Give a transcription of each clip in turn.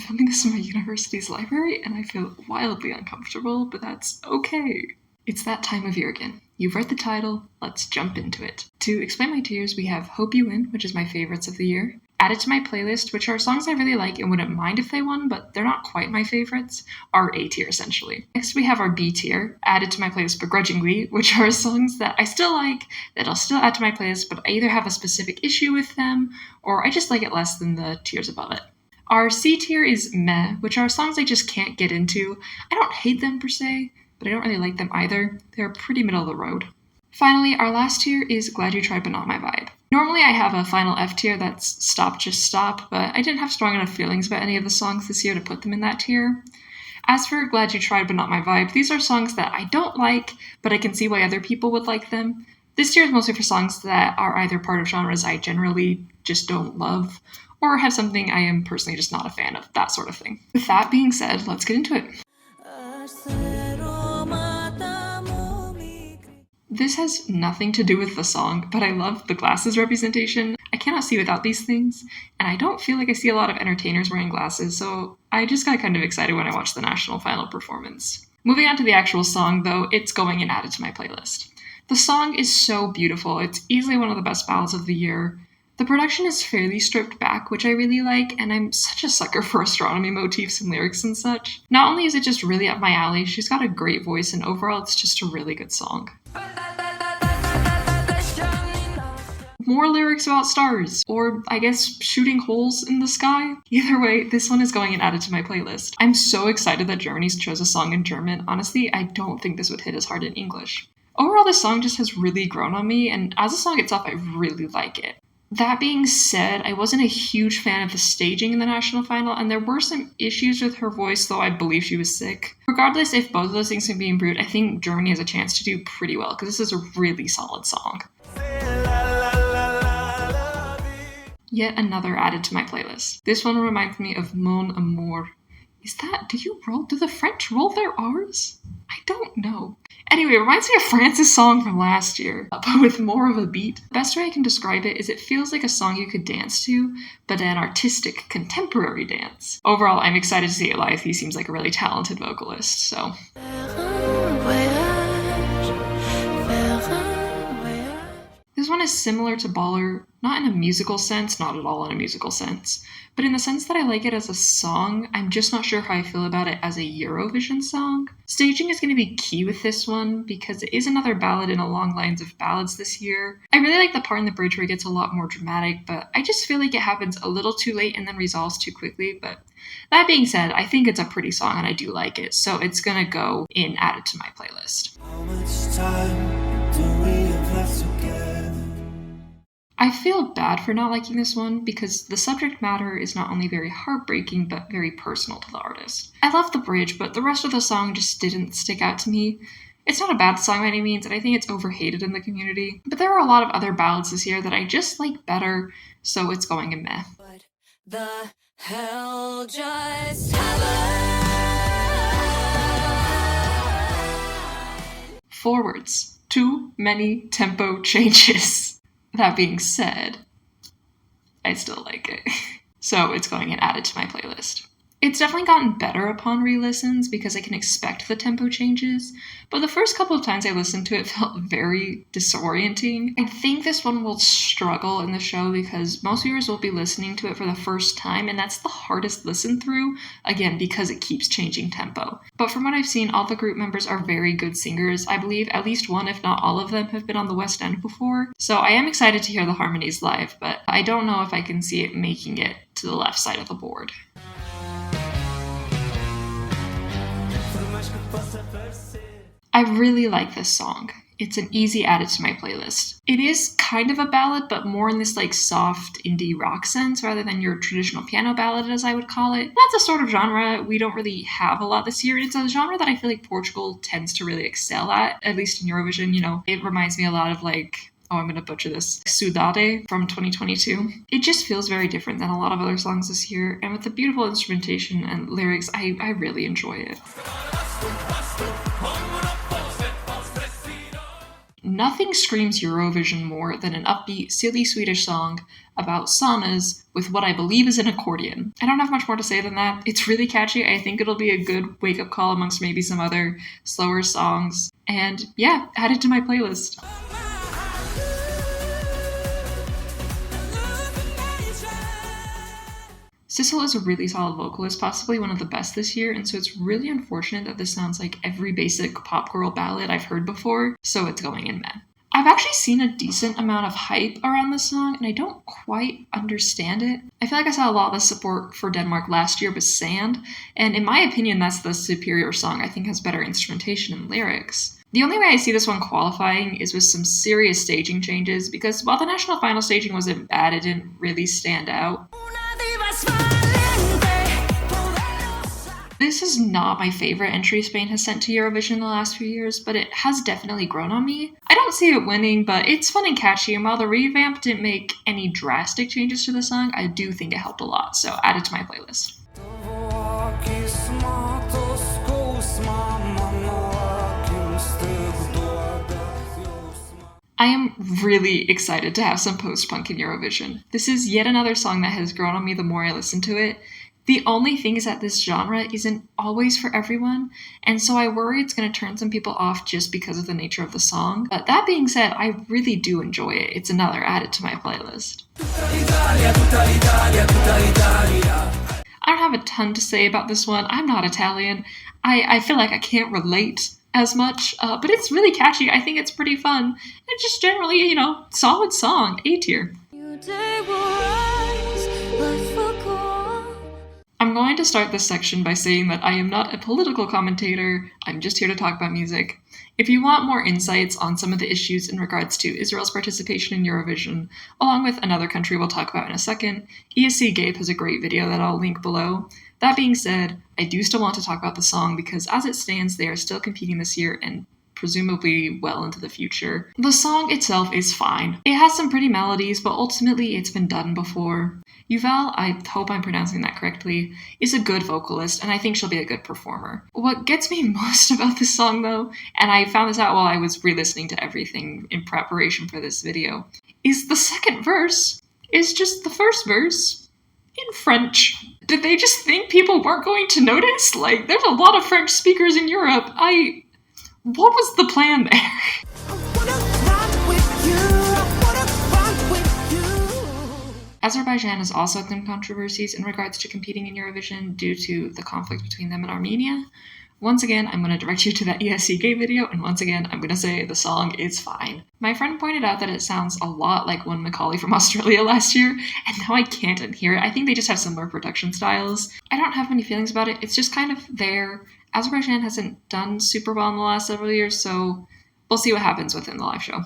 filming this in my university's library and I feel wildly uncomfortable, but that's okay. It's that time of year again. You've read the title, let's jump into it. To explain my tiers, we have Hope You Win, which is my favorites of the year. Add It to My Playlist, which are songs I really like and wouldn't mind if they won, but they're not quite my favorites. Our A tier, essentially. Next, we have our B tier, Add It to My Playlist begrudgingly, which are songs that I still like, that I'll still add to my playlist, but I either have a specific issue with them, or I just like it less than the tiers above it. Our C tier is Meh, which are songs I just can't get into. I don't hate them per se, but I don't really like them either. They're pretty middle of the road. Finally, our last tier is Glad You Tried But Not My Vibe. Normally I have a final F tier that's Stop Just Stop, but I didn't have strong enough feelings about any of the songs this year to put them in that tier. As for Glad You Tried But Not My Vibe, these are songs that I don't like, but I can see why other people would like them. This tier is mostly for songs that are either part of genres I generally just don't love, or have something I am personally just not a fan of, that sort of thing. With that being said, let's get into it. This has nothing to do with the song, but I love the glasses representation. I cannot see without these things, and I don't feel like I see a lot of entertainers wearing glasses, so I just got kind of excited when I watched the national final performance. Moving on to the actual song, though, it's going and added to my playlist. The song is so beautiful. It's easily one of the best ballads of the year. The production is fairly stripped back, which I really like, and I'm such a sucker for astronomy motifs and lyrics and such. Not only is it just really up my alley, she's got a great voice, and overall it's just a really good song. More lyrics about stars, or I guess shooting holes in the sky. Either way, this one is going and added to my playlist. I'm so excited that Germany chose a song in German. Honestly, I don't think this would hit as hard in English. Overall, this song just has really grown on me, and as a song itself, I really like it. That being said, I wasn't a huge fan of the staging in the national final, and there were some issues with her voice, though I believe she was sick. Regardless, if both of those things can be improved, I think Germany has a chance to do pretty well, because this is a really solid song. Yet another added to my playlist. This one reminds me of Mon Amour. Do the French roll their R's? I don't know. Anyway, it reminds me of France's song from last year, but with more of a beat. The best way I can describe it is it feels like a song you could dance to, but an artistic, contemporary dance. Overall, I'm excited to see it live. He seems like a really talented vocalist, so... This one is similar to Baller, not in a musical sense, not at all in a musical sense, but in the sense that I like it as a song. I'm just not sure how I feel about it as a Eurovision song. Staging is going to be key with this one because it is another ballad in a long lines of ballads this year. I really like the part in the bridge where it gets a lot more dramatic, but I just feel like it happens a little too late and then resolves too quickly. But that being said, I think it's a pretty song and I do like it, so it's going to go in added to my playlist. How much time do we have left together? I feel bad for not liking this one because the subject matter is not only very heartbreaking but very personal to the artist. I love the bridge, but the rest of the song just didn't stick out to me. It's not a bad song by any means, and I think it's overhated in the community, but there are a lot of other ballads this year that I just like better, so it's going in meh. What the hell just happened? Forwards. Too many tempo changes. That being said, I still like it. So it's going and added to my playlist. It's definitely gotten better upon re-listens because I can expect the tempo changes, but the first couple of times I listened to it felt very disorienting. I think this one will struggle in the show because most viewers will be listening to it for the first time, and that's the hardest listen through, again, because it keeps changing tempo. But from what I've seen, all the group members are very good singers. I believe at least one, if not all of them, have been on the West End before, so I am excited to hear the harmonies live, but I don't know if I can see it making it to the left side of the board. I really like this song. It's an easy added to my playlist. It is kind of a ballad, but more in this like soft indie rock sense rather than your traditional piano ballad, as I would call it. That's a sort of genre we don't really have a lot this year. It's a genre that I feel like Portugal tends to really excel at least in Eurovision. You know, it reminds me a lot of I'm going to butcher this, Saudade from 2022. It just feels very different than a lot of other songs this year, and with the beautiful instrumentation and lyrics, I really enjoy it. nothing screams Eurovision more than an upbeat, silly Swedish song about saunas with what I believe is an accordion. I don't have much more to say than that. It's really catchy. I think it'll be a good wake-up call amongst maybe some other slower songs. And yeah, add it to my playlist. Sissel is a really solid vocalist, possibly one of the best this year, and so it's really unfortunate that this sounds like every basic pop girl ballad I've heard before, so it's going in meh. I've actually seen a decent amount of hype around this song, and I don't quite understand it. I feel like I saw a lot of the support for Denmark last year with Sand, and in my opinion, that's the superior song. I think has better instrumentation and lyrics. The only way I see this one qualifying is with some serious staging changes, because while the national final staging wasn't bad, it didn't really stand out. This is not my favorite entry Spain has sent to Eurovision in the last few years, but it has definitely grown on me. I don't see it winning, but it's fun and catchy, and while the revamp didn't make any drastic changes to the song, I do think it helped a lot, so add it to my playlist. I am really excited to have some post-punk in Eurovision. This is yet another song that has grown on me the more I listen to it. The only thing is that this genre isn't always for everyone, and so I worry it's going to turn some people off just because of the nature of the song. But that being said, I really do enjoy it. It's another added to my playlist. I don't have a ton to say about this one. I'm not Italian. I feel like I can't relate as much, but it's really catchy. I think it's pretty fun. And just generally, solid song. A tier. I'm going to start this section by saying that I am not a political commentator. I'm just here to talk about music. If you want more insights on some of the issues in regards to Israel's participation in Eurovision, along with another country we'll talk about in a second, ESC Gabe has a great video that I'll link below. That being said, I do still want to talk about the song because as it stands, they are still competing this year and presumably well into the future. The song itself is fine. It has some pretty melodies, but ultimately it's been done before. Yuval, I hope I'm pronouncing that correctly, is a good vocalist, and I think she'll be a good performer. What gets me most about this song, though, and I found this out while I was re-listening to everything in preparation for this video, is the second verse is just the first verse in French. Did they just think people weren't going to notice? Like, there's a lot of French speakers in Europe. What was the plan there? Azerbaijan has also had some controversies in regards to competing in Eurovision due to the conflict between them and Armenia. Once again, I'm going to direct you to that ESC Gay video, and once again, I'm going to say the song is fine. My friend pointed out that it sounds a lot like one Macaulay from Australia last year, and now I can't unhear it. I think they just have similar production styles. I don't have many feelings about it. It's just kind of there. Azerbaijan hasn't done super well in the last several years, so we'll see what happens within the live show.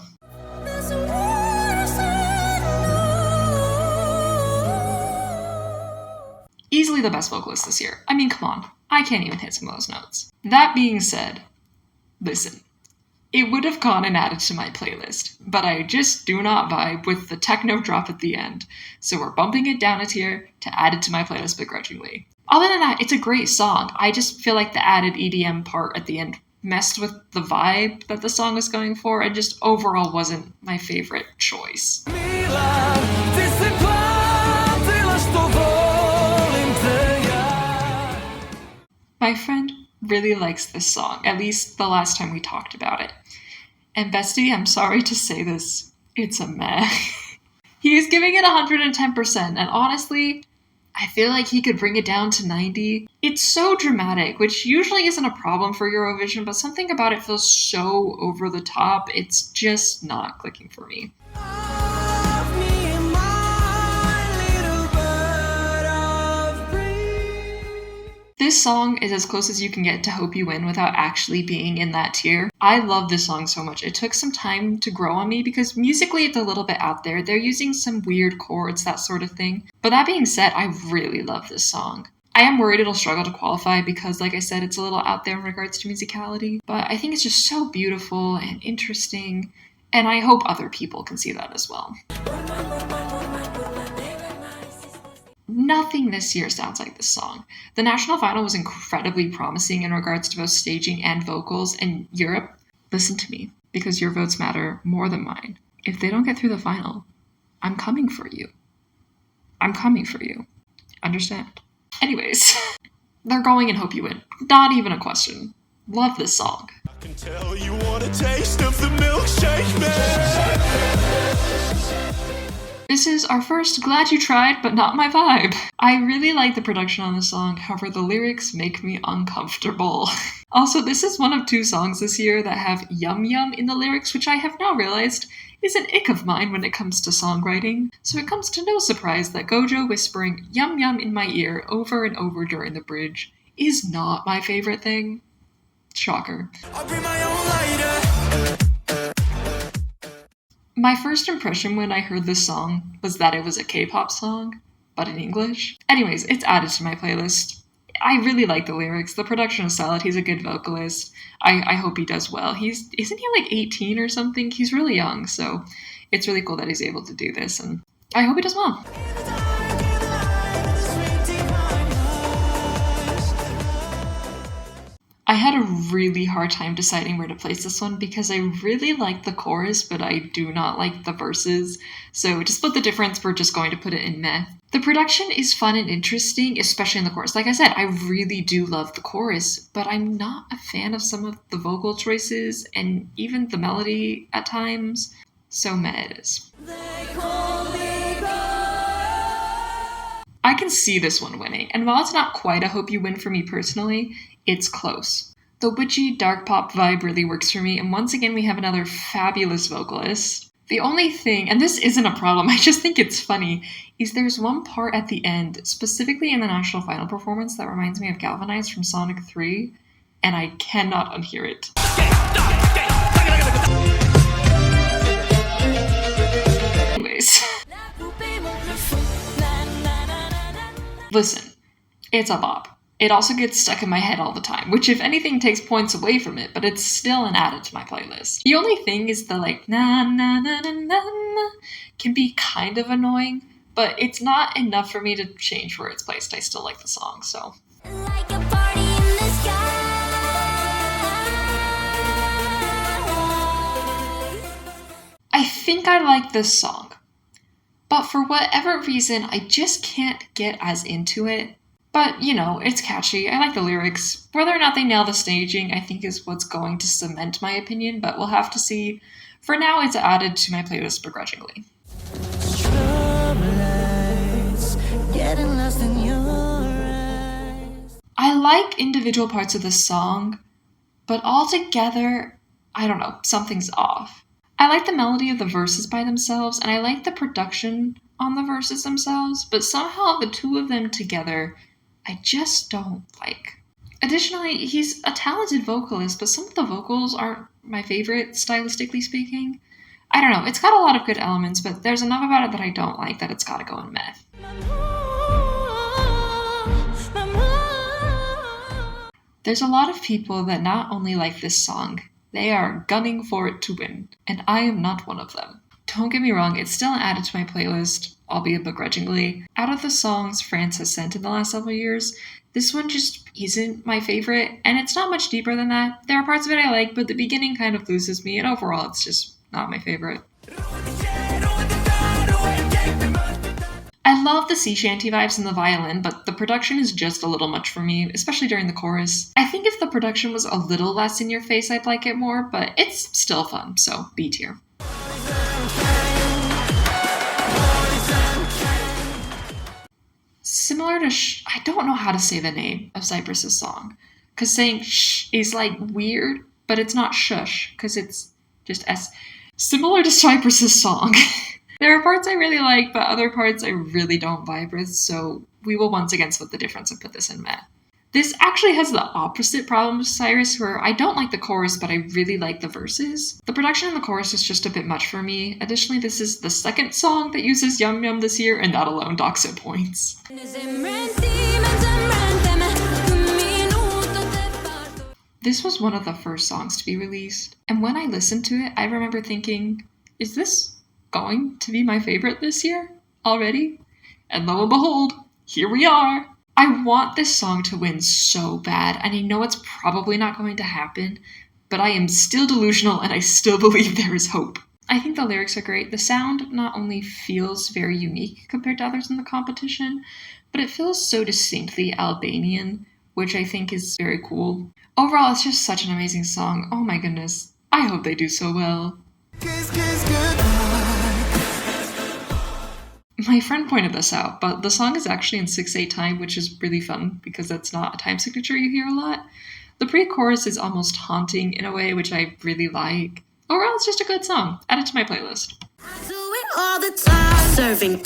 Easily the best vocalist this year. I mean, come on. I can't even hit some of those notes. That being said, listen. It would have gone and added to my playlist, but I just do not vibe with the techno drop at the end, so we're bumping it down a tier to add it to my playlist begrudgingly. Other than that, it's a great song. I just feel like the added EDM part at the end messed with the vibe that the song was going for and just overall wasn't my favorite choice. My friend really likes this song, at least the last time we talked about it. And bestie, I'm sorry to say this, it's a meh. He is giving it 110%, and honestly, I feel like he could bring it down to 90. It's so dramatic, which usually isn't a problem for Eurovision, but something about it feels so over the top, it's just not clicking for me. This song is as close as you can get to Hope You Win without actually being in that tier. I love this song so much. It took some time to grow on me because musically it's a little bit out there. They're using some weird chords, that sort of thing. But that being said, I really love this song. I am worried it'll struggle to qualify because, like I said, it's a little out there in regards to musicality. But I think it's just so beautiful and interesting, and I hope other people can see that as well. Nothing this year sounds like this song. The national final was incredibly promising in regards to both staging and vocals, and Europe, listen to me. because your votes matter more than mine. If they don't get through the final, I'm coming for you. I'm coming for you. Understand? Anyways, they're going and Hope You Win. Not even a question. Love this song. I can tell you want a taste of the milkshake man. This is our first Glad You Tried, but not my vibe. I really like the production on the song, however the lyrics make me uncomfortable. Also, this is one of 2 songs this year that have yum yum in the lyrics, which I have now realized is an ick of mine when it comes to songwriting. So it comes to no surprise that Gojo whispering yum yum in my ear over and over during the bridge is not my favorite thing. Shocker. I'll bring my own lighter. My first impression when I heard this song was that it was a K-pop song, but in English. Anyways, it's added to my playlist. I really like the lyrics. The production is solid. He's a good vocalist. I hope he does well. Isn't he like 18 or something? He's really young, so it's really cool that he's able to do this, and I hope he does well. I had a really hard time deciding where to place this one because I really like the chorus, but I do not like the verses. So to split the difference, we're just going to put it in meh. The production is fun and interesting, especially in the chorus. Like I said, I really do love the chorus, but I'm not a fan of some of the vocal choices and even the melody at times. So meh it is. I can see this one winning, and while it's not quite a Hope You Win for me personally, it's close. The witchy dark pop vibe really works for me, and once again we have another fabulous vocalist. The only thing, and this isn't a problem, I just think it's funny, is there's one part at the end, specifically in the national final performance, that reminds me of Galvanized from Sonic 3, and I cannot unhear it. Anyways. Listen, it's a bop. It also gets stuck in my head all the time, which if anything takes points away from it, but it's still an added to my playlist. The only thing is the like na na na na na na can be kind of annoying, but it's not enough for me to change where it's placed. I still like the song, so. Like a party in the sky. I think I like this song, but for whatever reason, I just can't get as into it. But, you know, it's catchy. I like the lyrics. Whether or not they nail the staging, I think is what's going to cement my opinion, but we'll have to see. For now, it's added to my playlist begrudgingly. I like individual parts of the song, but altogether, I don't know, something's off. I like the melody of the verses by themselves, and I like the production on the verses themselves, but somehow the two of them together I just don't like. Additionally, he's a talented vocalist, but some of the vocals aren't my favorite, stylistically speaking. I don't know, it's got a lot of good elements, but there's enough about it that I don't like that it's gotta go in meh. There's a lot of people that not only like this song, they are gunning for it to win, and I am not one of them. Don't get me wrong, it's still added to my playlist, albeit begrudgingly. Out of the songs France has sent in the last several years, this one just isn't my favorite, and it's not much deeper than that. There are parts of it I like, but the beginning kind of loses me, and overall it's just not my favorite. I love the sea shanty vibes and the violin, but the production is just a little much for me, especially during the chorus. I think if the production was a little less in your face, I'd like it more, but it's still fun, so B tier. Similar to I don't know how to say the name of Cypress's song, because saying shh is like weird, but it's not shush, because it's just S. Similar to Cypress's song. There are parts I really like, but other parts I really don't vibe with, so we will once again split the difference and put this in meh. This actually has the opposite problem with Cyrus, where I don't like the chorus, but I really like the verses. The production in the chorus is just a bit much for me. Additionally, this is the second song that uses Yum Yum this year, and that alone docks it points. This was one of the first songs to be released, and when I listened to it, I remember thinking, is this going to be my favorite this year already? And lo and behold, here we are! I want this song to win so bad, and I know it's probably not going to happen, but I am still delusional and I still believe there is hope. I think the lyrics are great. The sound not only feels very unique compared to others in the competition, but it feels so distinctly Albanian, which I think is very cool. Overall, it's just such an amazing song. Oh my goodness. I hope they do so well. My friend pointed this out, but the song is actually in 6/8 time, which is really fun because that's not a time signature you hear a lot. The pre-chorus is almost haunting in a way, which I really like. Overall, it's just a good song. Add it to my playlist. Do it all the time. Serving.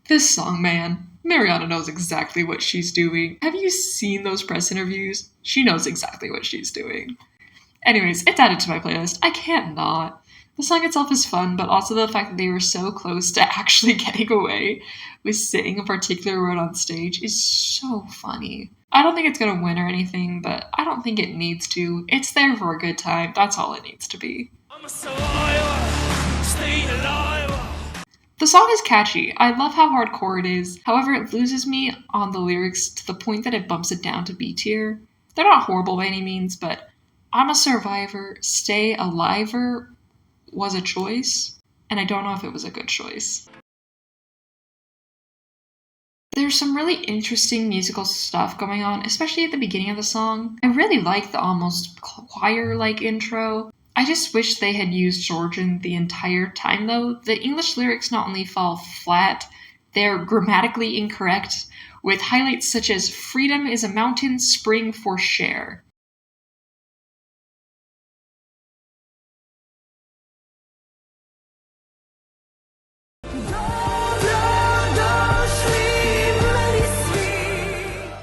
This song, man. Mariana knows exactly what she's doing. Have you seen those press interviews? She knows exactly what she's doing. Anyways, it's added to my playlist. I can't not. The song itself is fun, but also the fact that they were so close to actually getting away with saying a particular word on stage is so funny. I don't think it's gonna win or anything, but I don't think it needs to. It's there for a good time. That's all it needs to be. I'm a survivor, stay alive. The song is catchy. I love how hardcore it is. However, it loses me on the lyrics to the point that it bumps it down to B tier. They're not horrible by any means, but I'm a survivor, stay aliver was a choice, and I don't know if it was a good choice. There's some really interesting musical stuff going on, especially at the beginning of the song. I really like the almost choir-like intro. I just wish they had used Georgian the entire time though. The English lyrics not only fall flat, they're grammatically incorrect, with highlights such as "freedom is a mountain spring for share."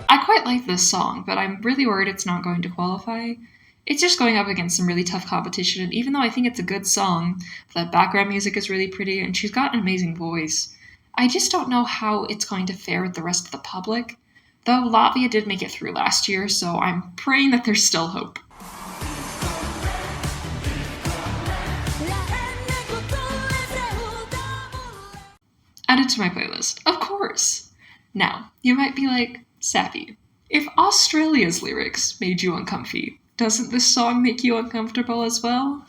I quite like this song, but I'm really worried it's not going to qualify. It's just going up against some really tough competition, and even though I think it's a good song, the background music is really pretty, and she's got an amazing voice, I just don't know how it's going to fare with the rest of the public. Though Latvia did make it through last year, so I'm praying that there's still hope. Add it to my playlist, of course! Now, you might be like, Sappy, if Australia's lyrics made you uncomfy, doesn't this song make you uncomfortable as well?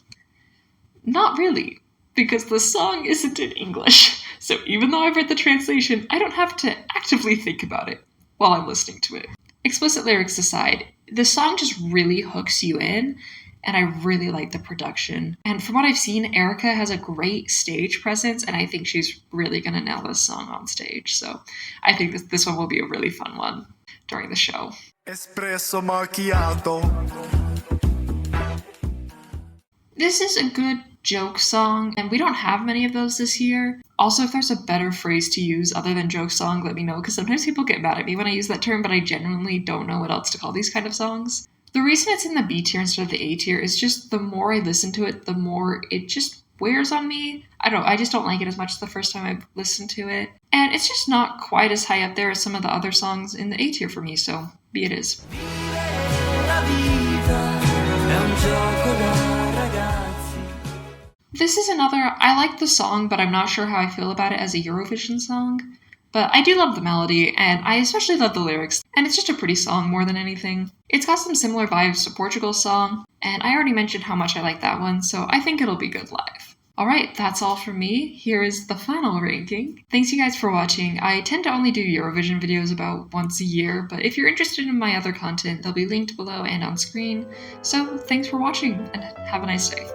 Not really, because the song isn't in English, so even though I've read the translation, I don't have to actively think about it while I'm listening to it. Explicit lyrics aside, the song just really hooks you in, and I really like the production. And from what I've seen, Erica has a great stage presence, and I think she's really gonna nail this song on stage, so I think this one will be a really fun one during the show. Espresso macchiato. This is a good joke song, and we don't have many of those this year. Also, if there's a better phrase to use other than joke song, let me know, because sometimes people get mad at me when I use that term, but I genuinely don't know what else to call these kind of songs. The reason it's in the B tier instead of the A tier is just the more I listen to it, the more it just wears on me. I just don't like it as much the first time I've listened to it. And it's just not quite as high up there as some of the other songs in the A tier for me, so be it is. This is another, I like the song, but I'm not sure how I feel about it as a Eurovision song. But I do love the melody, and I especially love the lyrics, and it's just a pretty song more than anything. It's got some similar vibes to Portugal's song, and I already mentioned how much I like that one, so I think it'll be good live. Alright, that's all from me. Here is the final ranking. Thanks you guys for watching. I tend to only do Eurovision videos about once a year, but if you're interested in my other content, they'll be linked below and on screen. So thanks for watching, and have a nice day.